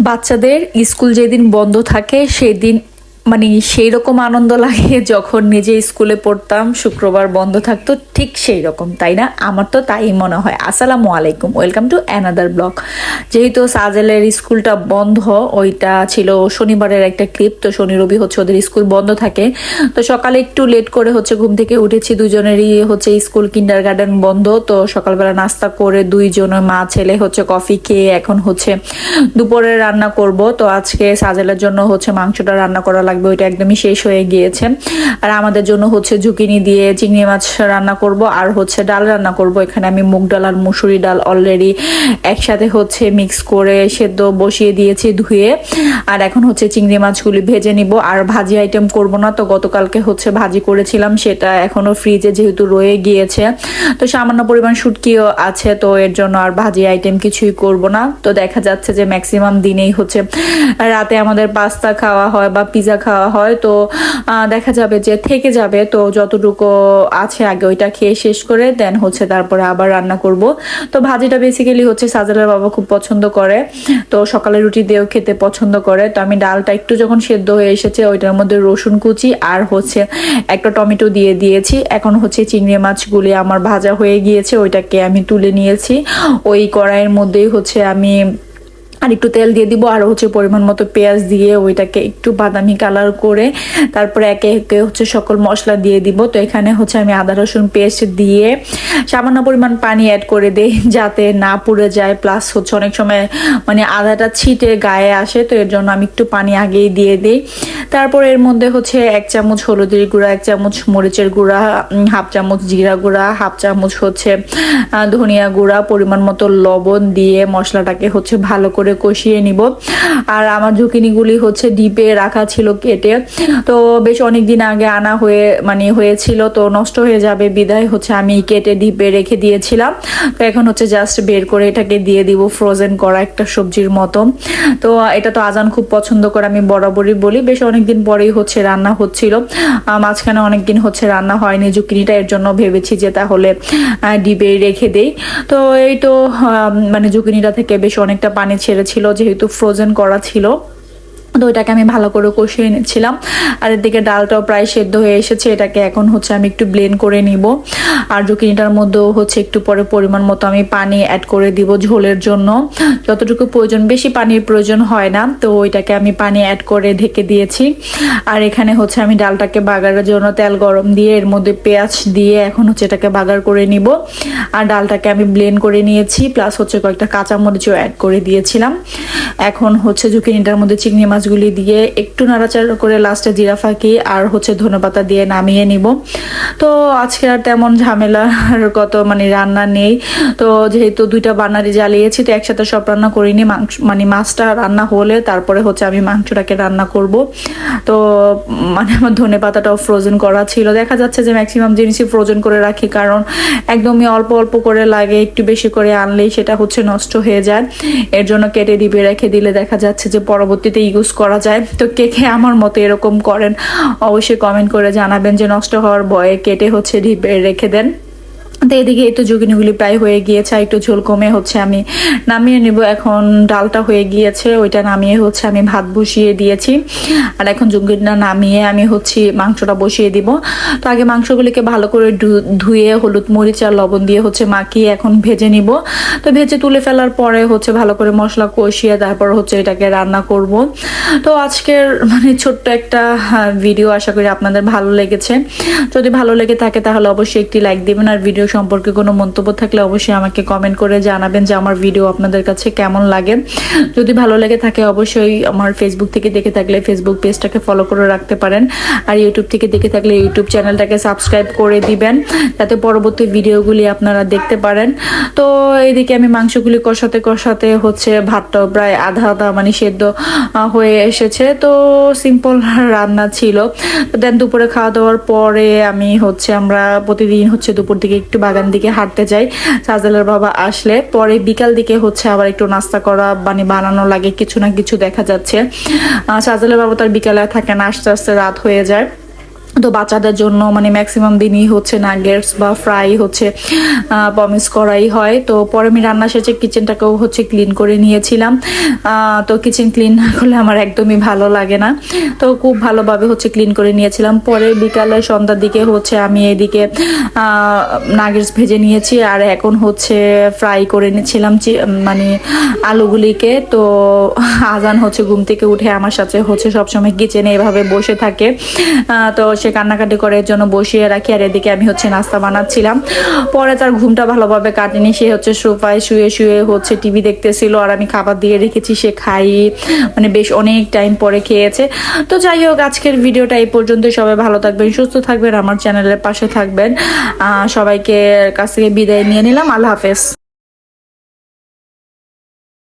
বাচ্চাদের স্কুল যেদিন বন্ধ থাকে সেদিন মানে সেই রকম আনন্দ লাগে যখন নিজে স্কুলে পড়তাম, শুক্রবার বন্ধ থাকতো, ঠিক সেই রকম, তাই না? আমার তো তাই মনে হয়। আসসালামু আলাইকুম, ওয়েলকাম টু অ্যানাদার ব্লগ। যেহেতু সাজেলের স্কুলটা বন্ধ, ওইটা ছিল শনিবারের একটা ক্লিপ, তো শনি রবি হচ্ছে ওদের স্কুল বন্ধ থাকে। তো সকালে একটু লেট করে হচ্ছে ঘুম থেকে উঠেছি, দুজনেরই হচ্ছে স্কুল কিন্ডার গার্ডেন বন্ধ। তো সকালবেলা নাস্তা করে দুইজনের মা ছেলে হচ্ছে কফি খেয়ে এখন হচ্ছে দুপুরে রান্না করব। তো আজকে সাজেলের জন্য হচ্ছে মাংসটা রান্না করা লাগবে, ওইটা একদমই শেষ হয়ে গিয়েছে। আর আমাদের জন্য হচ্ছে ঝুঁকিনি দিয়ে চিংড়ি মাছ রান্না করব আর হচ্ছে ডাল রান্না করব। এখানে আমি মুগ ডাল আর মুসুরি ডাল অলরেডি একসাথে হচ্ছে মিক্স করে সেদ্ধ বসিয়ে দিয়েছি ধুয়ে। আর এখন হচ্ছে চিংড়ি মাছগুলি ভেজে নিব। আর ভাজি আইটেম করব না, তো গতকালকে হচ্ছে ভাজি করেছিলাম, সেটা এখনো ফ্রিজে যেহেতু রয়ে গিয়েছে, তো সামান্য পরিমাণ শুটকিও আছে, তো এর জন্য আর ভাজি আইটেম কিছুই করব না। তো দেখা যাচ্ছে যে ম্যাক্সিমাম দিনেই হচ্ছে রাতে আমাদের পাস্তা খাওয়া হয় বা পিজা খাওয়া হয়, তো দেখা যাবে যে থেকে যাবে, তো যতটুকু আছে আগে ওইটা খেয়ে শেষ করে দেন হচ্ছে তারপরে আবার রান্না করব। তো ভাজিটা বেসিক্যালি হচ্ছে সাজেলের বাবা খুব পছন্দ করে, তো সকালে রুটি দিয়েও খেতে পছন্দ করে। তো আমি ডালটা একটু যখন সেদ্ধ হয়ে এসেছে ওইটার মধ্যে রসুন কুচি আর হচ্ছে একটা টমেটো দিয়ে দিয়েছি। এখন হচ্ছে চিংড়ি মাছগুলি আমার ভাজা হয়ে গিয়েছে, ওইটাকে আমি তুলে নিয়েছি। ওই কড়াইয়ের মধ্যেই হচ্ছে আমি আর একটু তেল দিয়ে দিব আর হচ্ছে পরিমাণ মতো পেঁয়াজ দিয়ে ওইটাকে একটু বাদামি কালার করে তারপরে একে একে হচ্ছে সকল মশলা দিয়ে দিব। তো এখানে হচ্ছে আমি আদা রসুন পেস্ট দিয়ে সামান্য পরিমাণ পানি অ্যাড করে দিই যাতে না পুড়ে যায়, প্লাস হচ্ছে অনেক সময় মানে আদাটা ছিটে গায়ে আসে, তো এর জন্য আমি একটু পানি আগেই দিয়ে দিই। তারপর এর মধ্যে হচ্ছে 1 চামচ হলুদের গুঁড়া, 1 চামচ মরিচের গুঁড়া, হাফ চামচ জিরা গুঁড়া, হাফ চামচ হচ্ছে ধনিয়া গুঁড়া, পরিমাণ মতো লবণ দিয়ে মশলাটাকে হচ্ছে ভালো করে কষিয়ে নিব। আর আমার ঝুঁকিনিগুলি হচ্ছে ডিপে রাখা ছিল কেটে, তো বেশ অনেক দিন আগে আনা হয়েছিল, তো নষ্ট হয়ে যাবে বিদায় হচ্ছে আমি কেটে ডিপে রেখে দিয়েছিলাম। তো এখন হচ্ছে জাস্ট বের করে এটাকে দিয়ে দিব, ফ্রোজেন করা একটা সবজির মতো। তো এটা তো আজান খুব পছন্দ করে, আমি বরাবরই বলি। বেশ অনেকদিন পরেই হচ্ছে রান্না হচ্ছিল, মাঝখানে অনেকদিন হচ্ছে রান্না হয়নি জুকিনিটা, এর জন্য ভেবেছি যে তাহলে ডিপে রেখে দেই। তো এই তো মানে জুকিনিটা থেকে বেশ অনেকটা পানি ছেড়েছিল যেহেতু ফ্রোজেন করা ছিল, তো এটাকে আমি ভালো করে কষিয়ে নিচ্ছিলাম। আর এদিকে ডালটাও প্রায় সেদ্ধ হয়ে এসেছে, এটাকে এখন হচ্ছে আমি একটু ব্লেন্ড করে নিব। আর জুকিনিটার মধ্যেও হচ্ছে একটু পরে পরিমাণ মতো আমি পানি অ্যাড করে দিব ঝোলের জন্য, যতটুকু প্রয়োজন, বেশি পানির প্রয়োজন হয় না। তো ওইটাকে আমি পানি অ্যাড করে ঢেকে দিয়েছি। আর এখানে হচ্ছে আমি ডালটাকে বাগারের জন্য তেল গরম দিয়ে এর মধ্যে পেঁয়াজ দিয়ে এখন হচ্ছে এটাকে বাগার করে নিব। আর ডালটাকে আমি ব্লেন্ড করে নিয়েছি, প্লাস হচ্ছে কয়েকটা কাঁচামরিচও অ্যাড করে দিয়েছিলাম। এখন হচ্ছে জুকিনিটার মধ্যে চিংড়ি মাছগুলি দিয়ে একটু নাড়াচাড়া করে লাস্টে জিরা ফাঁকি আর হচ্ছে ধনেপাতা দিয়ে নামিয়ে নিব। তো আজকে আর তেমন ঝামেলার কত মানে রান্না নেই, তো যেহেতু দুইটা বানারি জ্বালিয়েছি, তো একসাথে সব রান্না করিনি। মাছটা রান্না হলে তারপরে হচ্ছে আমি মাংসটাকে রান্না করব। তো মানে আমার ধনেপাতাটাও ফ্রোজেন করা ছিল, দেখা যাচ্ছে যে ম্যাক্সিমাম জিনিসই ফ্রোজেন করে রাখি, কারণ একদমই অল্প অল্প করে লাগে, একটু বেশি করে আনলেই সেটা হচ্ছে নষ্ট হয়ে যায়। এর জন্য কেটে ডিবে রেখে দিলে দেখা যাচ্ছে যে পরবর্তীতে ইউজ করা যায়। তো কে কে আমার মতো এরকম করেন অবশ্যই কমেন্ট করে জানাবেন যে নষ্ট হওয়ার ভয়ে কেটে হচ্ছে ডিবে রেখে দেন। তো এদিকে এই তো জুগিনিগুলি প্রায় হয়ে গিয়েছে, একটু ঝোল কমে হচ্ছে আমি নামিয়ে নিব। এখন ডালটা হয়ে গিয়েছে, ওইটা নামিয়ে হচ্ছে আমি ভাত বসিয়ে দিয়েছি। আর এখন জুগিনিটা নামিয়ে আমি হচ্ছে মাংসটা বসিয়ে দিব। তো আগে মাংসগুলিকে ভালো করে ধুয়ে হলুদ মরিচ আর লবণ দিয়ে হচ্ছে মাখিয়ে এখন ভেজে নিব। তো ভেজে তুলে ফেলার পরে হচ্ছে ভালো করে মশলা কষিয়ে তারপর হচ্ছে এটাকে রান্না করব। তো আজকের মানে ছোট্ট একটা ভিডিও, আশা করি আপনাদের ভালো লেগেছে। যদি ভালো লেগে থাকে তাহলে অবশ্যই একটি লাইক দিবেন, আর ভিডিও সম্পর্কে কোনো মন্তব্য থাকলে অবশ্যই আমাকে কমেন্ট করে জানাবেন যে আমার ভিডিও আপনাদের কাছে কেমন লাগে। যদি ভালো লেগে থাকে অবশ্যই আমার ফেসবুক থেকে দেখে থাকলে ফেসবুক পেজটাকে ফলো করে রাখতে পারেন, আর ইউটিউব থেকে দেখে থাকলে ইউটিউব চ্যানেলটাকে সাবস্ক্রাইব করে দিবেন যাতে পরবর্তী ভিডিওগুলি আপনারা দেখতে পারেন। তো এইদিকে আমি মাংসগুলি কষাতে কষাতে হচ্ছে ভাতটাও প্রায় আধা আধা মানে সেদ্ধ হয়ে এসেছে। তো সিম্পল রান্না ছিল। দেন দুপুরে খাওয়া দাওয়ার পরে আমি হচ্ছে আমরা প্রতিদিন হচ্ছে দুপুর দিকে একটু বাগান দিকে হাঁটতে যাই সাজেলের বাবা আসলে, পরে বিকাল দিকে হচ্ছে আবার একটু নাস্তা করা মানে বানানো লাগে, কিছু না কিছু দেখা যাচ্ছে। সাজেলের বাবা তার বিকালে থাকে না, আস্তে আস্তে রাত হয়ে যায়। তো বাচ্চাদের জন্য মানে ম্যাক্সিমাম দিনই হচ্ছে নাগেটস বা ফ্রাই হচ্ছে পমিস করাই হয়। তো পরে আমি রান্না শেষে কিচেনটাকেও হচ্ছে ক্লিন করে নিয়েছিলাম। তো কিচেন ক্লিন না করলে আমার একদমই ভালো লাগে না, তো খুব ভালোভাবে হচ্ছে ক্লিন করে নিয়েছিলাম। পরে বিকালে সন্ধ্যার দিকে হচ্ছে আমি এদিকে নাগেটস ভেজে নিয়েছি, আর এখন হচ্ছে ফ্রাই করে নিয়েছিলাম মানে আলুগুলিকে। তো আজান হচ্ছে ঘুম থেকে উঠে আমার সাথে হচ্ছে সবসময় কিচেনে এভাবে বসে থাকে, তো সে কান্নাকাটি করে এর জন্য বসিয়ে রাখি, আর এদিকে আমি হচ্ছে নাস্তা বানাচ্ছিলাম। পরে তার ঘুমটা ভালোভাবে কাটেনি, সে হচ্ছে সোফায় শুয়ে শুয়ে হচ্ছে টিভি দেখতেছিল, আর আমি খাবার দিয়ে রেখেছি, সে খাই মানে বেশ অনেক টাইম পরে খেয়েছে। তো যাই হোক, আজকের ভিডিওটা এই পর্যন্ত। সবাই ভালো থাকবেন, সুস্থ থাকবেন, আমার চ্যানেলের পাশে থাকবেন। সবাইকে কাছ থেকে বিদায় নিয়ে নিলাম। আল্লাহ হাফেজ।